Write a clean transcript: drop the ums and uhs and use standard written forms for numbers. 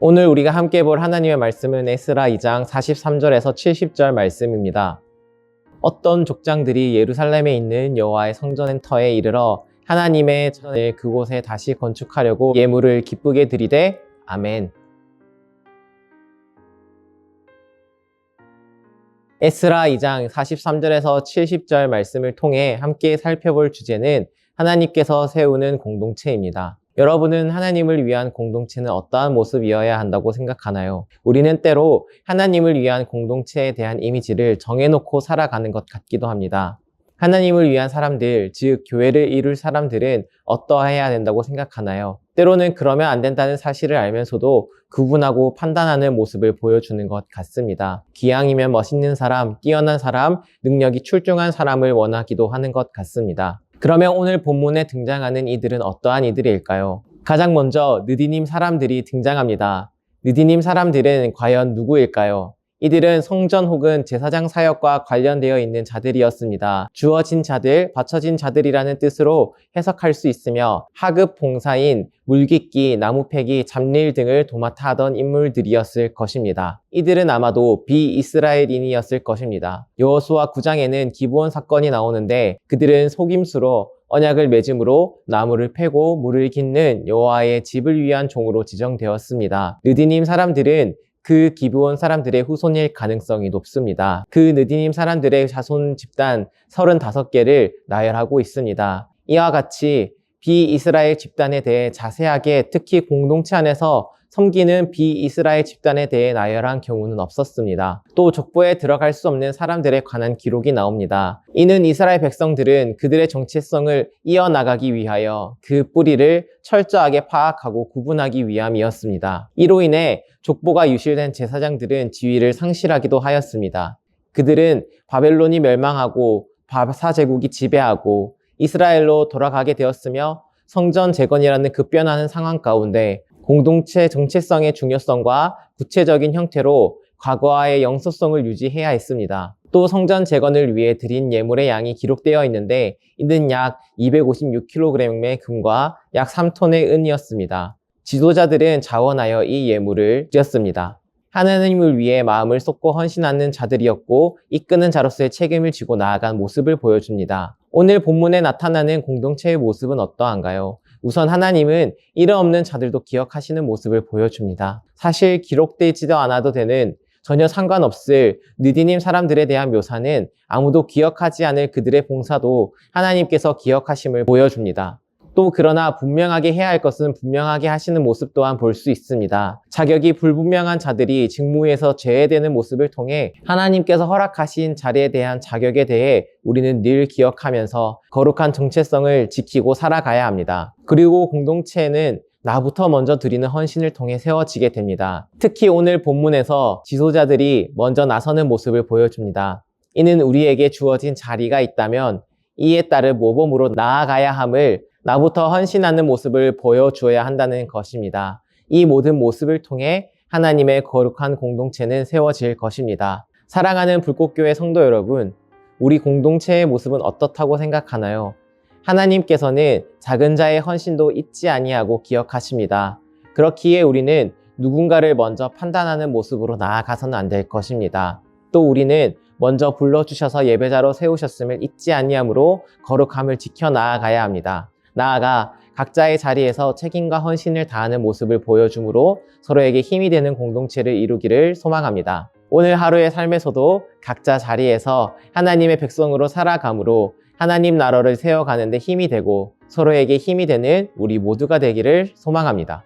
오늘 우리가 함께 볼 하나님의 말씀은 에스라 2장 43절에서 70절 말씀입니다. 어떤 족장들이 예루살렘에 있는 여호와의 성전 터에 이르러 하나님의 전을 그곳에 다시 건축하려고 예물을 기쁘게 드리되 아멘. 에스라 2장 43절에서 70절 말씀을 통해 함께 살펴볼 주제는 하나님께서 세우는 공동체입니다. 여러분은 하나님을 위한 공동체는 어떠한 모습이어야 한다고 생각하나요? 우리는 때로 하나님을 위한 공동체에 대한 이미지를 정해놓고 살아가는 것 같기도 합니다. 하나님을 위한 사람들, 즉 교회를 이룰 사람들은 어떠해야 된다고 생각하나요? 때로는 그러면 안 된다는 사실을 알면서도 구분하고 판단하는 모습을 보여주는 것 같습니다. 기왕이면 멋있는 사람, 뛰어난 사람, 능력이 출중한 사람을 원하기도 하는 것 같습니다. 그러면 오늘 본문에 등장하는 이들은 어떠한 이들일까요? 가장 먼저 느디님 사람들이 등장합니다. 느디님 사람들은 과연 누구일까요? 이들은 성전 혹은 제사장 사역과 관련되어 있는 자들이었습니다. 주어진 자들, 바쳐진 자들이라는 뜻으로 해석할 수 있으며 하급 봉사인, 물깃기, 나무패기, 잡일 등을 도맡아 하던 인물들이었을 것입니다. 이들은 아마도 비이스라엘인이었을 것입니다. 여호수아 9장에는 기브온 사건이 나오는데 그들은 속임수로 언약을 맺음으로 나무를 패고 물을 깃는 여호와의 집을 위한 종으로 지정되었습니다. 느디님 사람들은 그 기브온 사람들의 후손일 가능성이 높습니다. 그 느디님 사람들의 자손 집단 35개를 나열하고 있습니다. 이와 같이 비이스라엘 집단에 대해 자세하게 특히 공동체 안에서 섬기는 비이스라엘 집단에 대해 나열한 경우는 없었습니다. 또 족보에 들어갈 수 없는 사람들에 관한 기록이 나옵니다. 이는 이스라엘 백성들은 그들의 정체성을 이어나가기 위하여 그 뿌리를 철저하게 파악하고 구분하기 위함이었습니다. 이로 인해 족보가 유실된 제사장들은 지위를 상실하기도 하였습니다. 그들은 바벨론이 멸망하고 바사제국이 지배하고 이스라엘로 돌아가게 되었으며 성전 재건이라는 급변하는 상황 가운데 공동체 정체성의 중요성과 구체적인 형태로 과거와의 영속성을 유지해야 했습니다. 또 성전 재건을 위해 드린 예물의 양이 기록되어 있는데 이는 약 256kg의 금과 약 3톤의 은이었습니다. 지도자들은 자원하여 이 예물을 드렸습니다. 하나님을 위해 마음을 쏟고 헌신하는 자들이었고 이끄는 자로서의 책임을 지고 나아간 모습을 보여줍니다. 오늘 본문에 나타나는 공동체의 모습은 어떠한가요? 우선 하나님은 이름 없는 자들도 기억하시는 모습을 보여줍니다. 사실 기록되지도 않아도 되는 전혀 상관없을 느디님 사람들에 대한 묘사는 아무도 기억하지 않을 그들의 봉사도 하나님께서 기억하심을 보여줍니다. 또 그러나 분명하게 해야 할 것은 분명하게 하시는 모습 또한 볼 수 있습니다. 자격이 불분명한 자들이 직무에서 제외되는 모습을 통해 하나님께서 허락하신 자리에 대한 자격에 대해 우리는 늘 기억하면서 거룩한 정체성을 지키고 살아가야 합니다. 그리고 공동체는 나부터 먼저 드리는 헌신을 통해 세워지게 됩니다. 특히 오늘 본문에서 지도자들이 먼저 나서는 모습을 보여줍니다. 이는 우리에게 주어진 자리가 있다면 이에 따른 모범으로 나아가야 함을 나부터 헌신하는 모습을 보여주어야 한다는 것입니다. 이 모든 모습을 통해 하나님의 거룩한 공동체는 세워질 것입니다. 사랑하는 불꽃교회 성도 여러분, 우리 공동체의 모습은 어떻다고 생각하나요? 하나님께서는 작은 자의 헌신도 잊지 아니하고 기억하십니다. 그렇기에 우리는 누군가를 먼저 판단하는 모습으로 나아가서는 안 될 것입니다. 또 우리는 먼저 불러주셔서 예배자로 세우셨음을 잊지 아니함으로 거룩함을 지켜 나아가야 합니다. 나아가 각자의 자리에서 책임과 헌신을 다하는 모습을 보여줌으로 서로에게 힘이 되는 공동체를 이루기를 소망합니다. 오늘 하루의 삶에서도 각자 자리에서 하나님의 백성으로 살아감으로 하나님 나라를 세워가는 데 힘이 되고 서로에게 힘이 되는 우리 모두가 되기를 소망합니다.